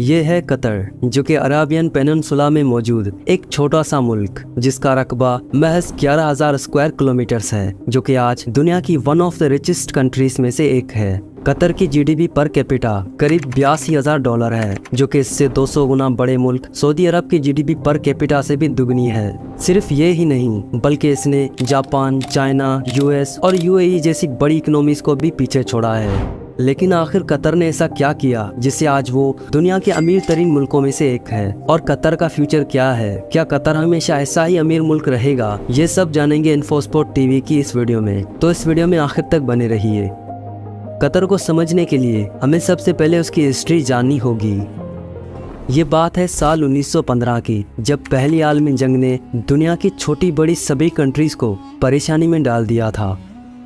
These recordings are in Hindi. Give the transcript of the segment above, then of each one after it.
ये है कतर, जो कि अराबियन पेनिनसुला में मौजूद एक छोटा सा मुल्क जिसका रकबा महज 11,000 स्क्वायर किलोमीटर्स है, जो कि आज दुनिया की one of the richest countries में से एक है। कतर की जीडीपी पर कैपिटा करीब $82,000 है, जो कि इससे 200 गुना बड़े मुल्क सऊदी अरब की जीडीपी पर कैपिटा से भी दुगनी है। सिर्फ ये ही नहीं, बल्कि इसने जापान, चाइना, यूएस और यूएई जैसी बड़ी इकोनॉमीज को भी पीछे छोड़ा है। लेकिन आखिर कतर ने ऐसा क्या किया जिससे आज वो दुनिया के अमीर तरीन मुल्कों में से एक है, और कतर का फ्यूचर क्या है? क्या कतर हमेशा ऐसा ही अमीर मुल्क रहेगा? ये सब जानेंगे इन्फोस्पोर्ट टीवी की इस वीडियो में, तो इस वीडियो में आखिर तक बने रहिए। कतर को समझने के लिए हमें सबसे पहले उसकी हिस्ट्री जाननी होगी। ये बात है साल 1915 की, जब पहली आलमी जंग ने दुनिया की छोटी बड़ी सभी कंट्रीज को परेशानी में डाल दिया था।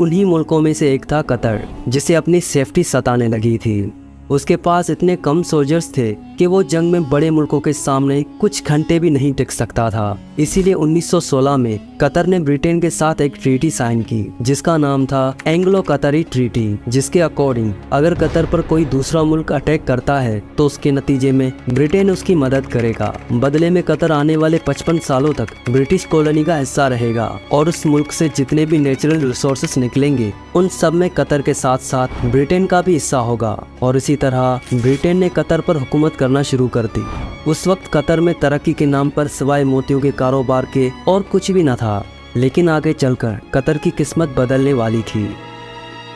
उन्हीं मुल्कों में से एक था कतर, जिसे अपनी सेफ्टी सताने लगी थी। उसके पास इतने कम सोल्जर्स थे कि वो जंग में बड़े मुल्कों के सामने कुछ घंटे भी नहीं टिक सकता था। इसीलिए 1916 में कतर ने ब्रिटेन के साथ एक ट्रीटी साइन की, जिसका नाम था एंग्लो कतरी ट्रीटी, जिसके अकॉर्डिंग अगर कतर पर कोई दूसरा मुल्क अटैक करता है तो उसके नतीजे में ब्रिटेन उसकी मदद करेगा। बदले में कतर आने वाले 55 सालों तक ब्रिटिश कॉलोनी का हिस्सा रहेगा, और उस मुल्क से जितने भी नेचुरल रिसोर्सेस निकलेंगे उन सब में कतर के साथ साथ ब्रिटेन का भी हिस्सा होगा। और इसी तरह ब्रिटेन ने कतर पर हुकूमत करना शुरू कर दी। उस वक्त कतर में तरक्की के नाम पर सिवाय मोतियों के कारोबार के और कुछ भी न था, लेकिन आगे चलकर कतर की किस्मत बदलने वाली थी।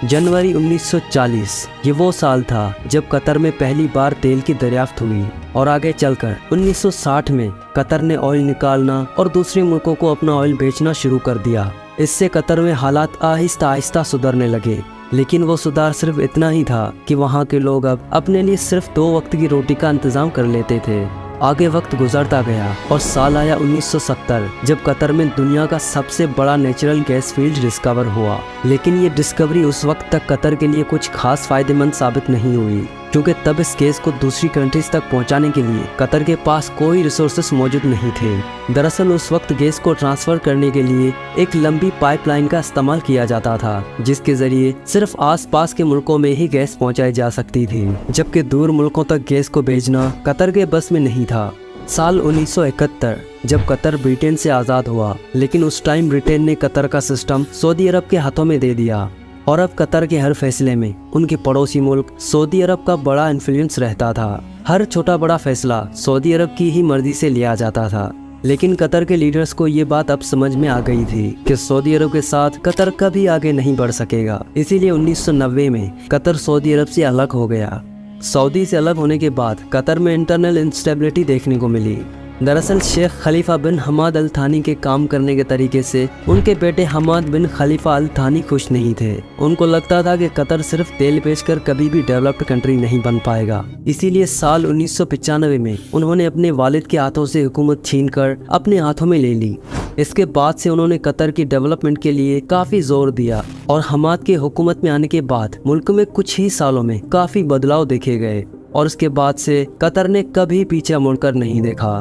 जनवरी 1940 ये वो साल था जब कतर में पहली बार तेल की दरियाफ्त हुई, और आगे चलकर 1960 में कतर ने ऑयल निकालना और दूसरे मुल्कों को अपना ऑयल बेचना शुरू कर दिया। इससे कतर में हालात आहिस्ता आहिस्ता सुधरने लगे, लेकिन वो सुधार सिर्फ इतना ही था कि वहाँ के लोग अब अपने लिए सिर्फ 2 वक्त की रोटी का इंतजाम कर लेते थे। आगे वक्त गुजरता गया और साल आया 1970, जब कतर में दुनिया का सबसे बड़ा नेचुरल गैस फील्ड डिस्कवर हुआ। लेकिन ये डिस्कवरी उस वक्त तक कतर के लिए कुछ खास फायदेमंद साबित नहीं हुई, क्योंकि तब इस गैस को दूसरी कंट्रीज तक पहुंचाने के लिए कतर के पास कोई रिसोर्सेस मौजूद नहीं थे। दरअसल उस वक्त गैस को ट्रांसफर करने के लिए एक लंबी पाइपलाइन का इस्तेमाल किया जाता था, जिसके जरिए सिर्फ आसपास के मुल्कों में ही गैस पहुंचाई जा सकती थी, जबकि दूर मुल्कों तक गैस को भेजना कतर के बस में नहीं था। साल 1971 जब कतर ब्रिटेन से आज़ाद हुआ, लेकिन उस टाइम ब्रिटेन ने कतर का सिस्टम सऊदी अरब के हाथों में दे दिया, और अब कतर के हर फैसले में उनके पड़ोसी मुल्क सऊदी अरब का बड़ा इन्फ्लुएंस रहता था। हर छोटा बड़ा फैसला सऊदी अरब की ही मर्जी से लिया जाता था। लेकिन कतर के लीडर्स को ये बात अब समझ में आ गई थी कि सऊदी अरब के साथ कतर कभी आगे नहीं बढ़ सकेगा। इसीलिए 1990 में कतर सऊदी अरब से अलग हो गया। सऊदी से अलग होने के बाद कतर में इंटरनल इंस्टेबिलिटी देखने को मिली। दरअसल शेख खलीफा बिन हमाद अल थानी के काम करने के तरीके से उनके बेटे हमाद बिन खलीफा अल थानी खुश नहीं थे। उनको लगता था कि कतर सिर्फ तेल बेचकर कभी भी डेवलप्ड कंट्री नहीं बन पाएगा। इसीलिए साल 1995 में उन्होंने अपने वालिद के हाथों से हुकूमत छीनकर अपने हाथों में ले ली। इसके बाद से उन्होंने कतर की डेवलपमेंट के लिए काफी जोर दिया, और हमाद के हुकूमत में आने के बाद मुल्क में कुछ ही सालों में काफी बदलाव देखे गए, और उसके बाद से कतर ने कभी पीछे मुड़कर नहीं देखा।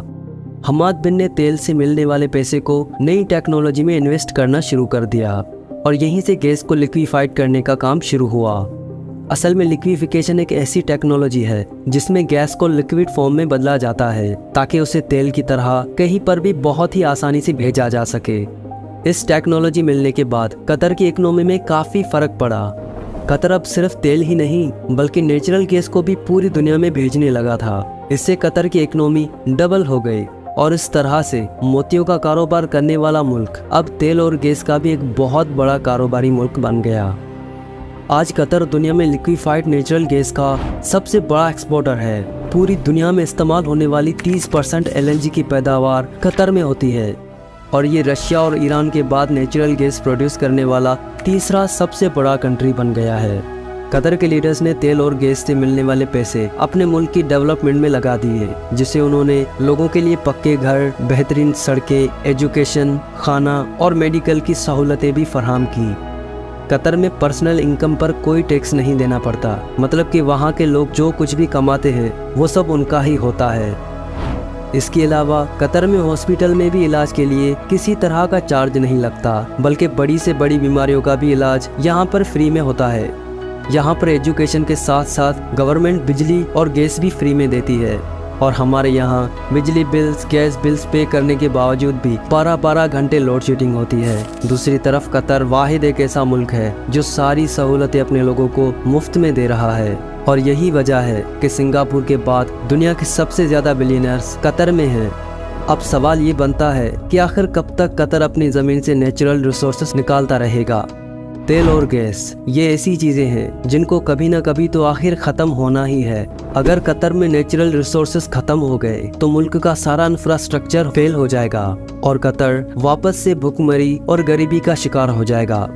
हमाद बिन ने तेल से मिलने वाले पैसे को नई टेक्नोलॉजी में इन्वेस्ट करना शुरू कर दिया, और यहीं से गैस को लिक्विफाइड करने का काम शुरू हुआ। असल में लिक्विफिकेशन एक ऐसी टेक्नोलॉजी है जिसमें गैस को लिक्विड फॉर्म में बदला जाता है, ताकि उसे तेल की तरह कहीं पर भी बहुत ही आसानी से भेजा जा सके। इस टेक्नोलॉजी मिलने के बाद कतर की इकोनॉमी में काफ़ी फ़र्क पड़ा। कतर अब सिर्फ तेल ही नहीं बल्कि नेचुरल गैस को भी पूरी दुनिया में भेजने लगा था। इससे कतर की इकोनॉमी डबल हो गई, और इस तरह से मोतियों का कारोबार करने वाला मुल्क अब तेल और गैस का भी एक बहुत बड़ा कारोबारी मुल्क बन गया। आज कतर दुनिया में लिक्विफाइड नेचुरल गैस का सबसे बड़ा एक्सपोर्टर है। पूरी दुनिया में इस्तेमाल होने वाली 30% एलएनजी की पैदावार कतर में होती है, और ये रशिया और ईरान के बाद नेचुरल गैस प्रोड्यूस करने वाला तीसरा सबसे बड़ा कंट्री बन गया है। कतर के लीडर्स ने तेल और गैस से मिलने वाले पैसे अपने मुल्क की डेवलपमेंट में लगा दिए, जिससे उन्होंने लोगों के लिए पक्के घर, बेहतरीन सड़कें, एजुकेशन, खाना और मेडिकल की सहूलतें भी फराहम की। कतर में पर्सनल इनकम पर कोई टैक्स नहीं देना पड़ता, मतलब कि वहाँ के लोग जो कुछ भी कमाते हैं वो सब उनका ही होता है। इसके अलावा कतर में हॉस्पिटल में भी इलाज के लिए किसी तरह का चार्ज नहीं लगता, बल्कि बड़ी से बड़ी बीमारियों का भी इलाज यहाँ पर फ्री में होता है। यहाँ पर एजुकेशन के साथ साथ गवर्नमेंट बिजली और गैस भी फ्री में देती है और हमारे यहाँ बिजली बिल्स गैस बिल्स पे करने के बावजूद भी 12-12 घंटे लोड शेडिंग होती है। दूसरी तरफ कतर वाहिद एक ऐसा मुल्क है जो सारी सहूलतें अपने लोगों को मुफ्त में दे रहा है और यही वजह है कि सिंगापुर के बाद दुनिया के सबसे ज़्यादा बिलियनर्स कतर में हैं। अब सवाल ये बनता है कि आखिर कब तक कतर अपनी ज़मीन से नेचुरल रिसोर्सेस निकालता रहेगा। तेल और गैस ये ऐसी चीज़ें हैं जिनको कभी ना कभी तो आखिर ख़त्म होना ही है। अगर कतर में नेचुरल रिसोर्सेस ख़त्म हो गए तो मुल्क का सारा इंफ्रास्ट्रक्चर फेल हो जाएगा और कतर वापस से भुखमरी और गरीबी का शिकार हो जाएगा।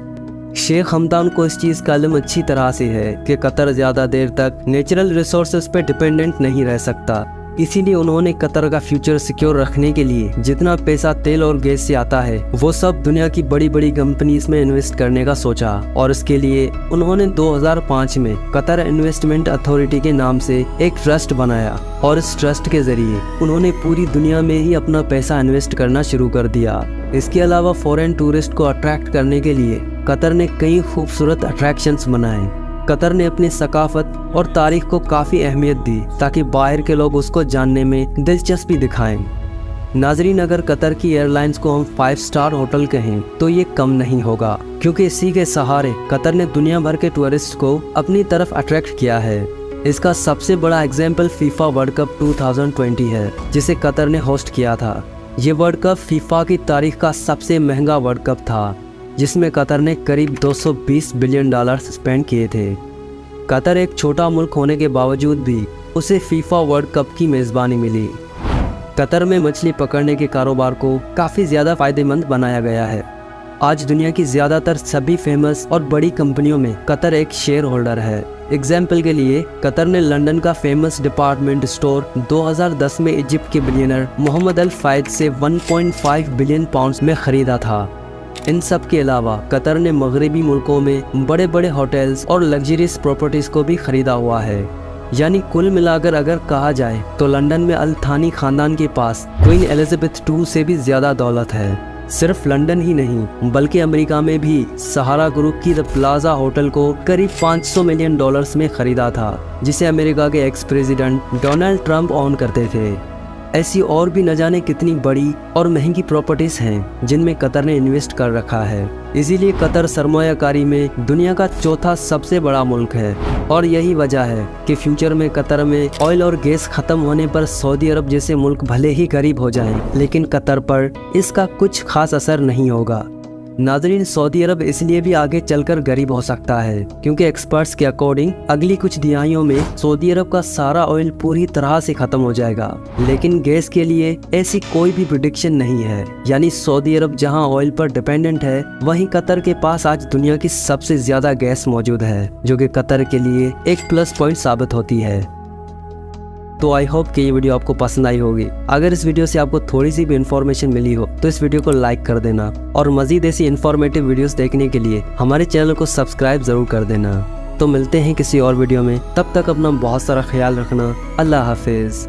शेख हमदान को इस चीज़ का इल्म अच्छी तरह से है कि कतर ज़्यादा देर तक नेचुरल रिसोर्सेज पे डिपेंडेंट नहीं रह सकता। इसीलिए उन्होंने कतर का फ्यूचर सिक्योर रखने के लिए जितना पैसा तेल और गैस से आता है वो सब दुनिया की बड़ी बड़ी कंपनीज में इन्वेस्ट करने का सोचा और इसके लिए उन्होंने 2005 में कतर इन्वेस्टमेंट अथॉरिटी के नाम से एक ट्रस्ट बनाया और इस ट्रस्ट के जरिए उन्होंने पूरी दुनिया में ही अपना पैसा इन्वेस्ट करना शुरू कर दिया। इसके अलावा फॉरेन टूरिस्ट को अट्रैक्ट करने के लिए कतर ने कई खूबसूरत अट्रैक्शंस बनाए। कतर ने अपनी सकाफत और तारीख को काफ़ी अहमियत दी ताकि बाहर के लोग उसको जानने में दिलचस्पी दिखाएं। नाजरीन, अगर कतर की एयरलाइंस को हम 5 स्टार होटल कहें तो ये कम नहीं होगा, क्योंकि इसी के सहारे कतर ने दुनिया भर के टूरिस्ट को अपनी तरफ अट्रैक्ट किया है। इसका सबसे बड़ा एग्जाम्पल फीफा वर्ल्ड कप 2020 है, जिसे कतर ने होस्ट किया था। ये वर्ल्ड कप फीफा की तारीख का सबसे महंगा वर्ल्ड कप था, जिसमें कतर ने करीब 220 बिलियन डॉलर स्पेंड किए थे। कतर एक छोटा मुल्क होने के बावजूद भी उसे फीफा वर्ल्ड कप की मेज़बानी मिली। कतर में मछली पकड़ने के कारोबार को काफ़ी ज़्यादा फ़ायदेमंद बनाया गया है। आज दुनिया की ज़्यादातर सभी फेमस और बड़ी कंपनियों में कतर एक शेयर होल्डर है। एग्जाम्पल के लिए कतर ने लंदन का फेमस डिपार्टमेंट स्टोर 2010 में इजिप्ट के बिलियनर मोहम्मद अल फायद से 1.5 बिलियन पाउंड्स में ख़रीदा था। इन सब के अलावा कतर ने मगरबी मुल्कों में बड़े बड़े होटल्स और लग्जरियस प्रॉपर्टीज़ को भी ख़रीदा हुआ है। यानी कुल मिलाकर अगर कहा जाए तो लंदन में अल थानी ख़ानदान के पास क्वीन एलिजाबेथ II से भी ज़्यादा दौलत है। सिर्फ लंदन ही नहीं बल्कि अमेरिका में भी सहारा ग्रुप की द प्लाजा होटल को करीब $500 मिलियन में ख़रीदा था, जिसे अमेरिका के ex president Donald Trump own करते थे। ऐसी और भी न जाने कितनी बड़ी और महंगी प्रॉपर्टीज़ हैं जिनमें कतर ने इन्वेस्ट कर रखा है। इसीलिए कतर सरमायाकारी में दुनिया का चौथा सबसे बड़ा मुल्क है और यही वजह है कि फ्यूचर में कतर में ऑयल और गैस ख़त्म होने पर सऊदी अरब जैसे मुल्क भले ही गरीब हो जाएं, लेकिन कतर पर इसका कुछ खास असर नहीं होगा। नाज़रीन, सऊदी अरब इसलिए भी आगे चलकर गरीब हो सकता है क्योंकि एक्सपर्ट्स के अकॉर्डिंग अगली कुछ दिहाइयों में सऊदी अरब का सारा ऑयल पूरी तरह से खत्म हो जाएगा, लेकिन गैस के लिए ऐसी कोई भी प्रेडिक्शन नहीं है। यानी सऊदी अरब जहां ऑयल पर डिपेंडेंट है, वहीं कतर के पास आज दुनिया की सबसे ज्यादा गैस मौजूद है, जो कि कतर के लिए एक प्लस पॉइंट साबित होती है। तो आई होप कि ये वीडियो आपको पसंद आई होगी। अगर इस वीडियो से आपको थोड़ी सी भी इन्फॉर्मेशन मिली हो तो इस वीडियो को लाइक कर देना और मज़ीद ऐसी इन्फॉर्मेटिव वीडियोस देखने के लिए हमारे चैनल को सब्सक्राइब ज़रूर कर देना। तो मिलते हैं किसी और वीडियो में, तब तक अपना बहुत सारा ख्याल रखना। अल्लाह हाफिज़।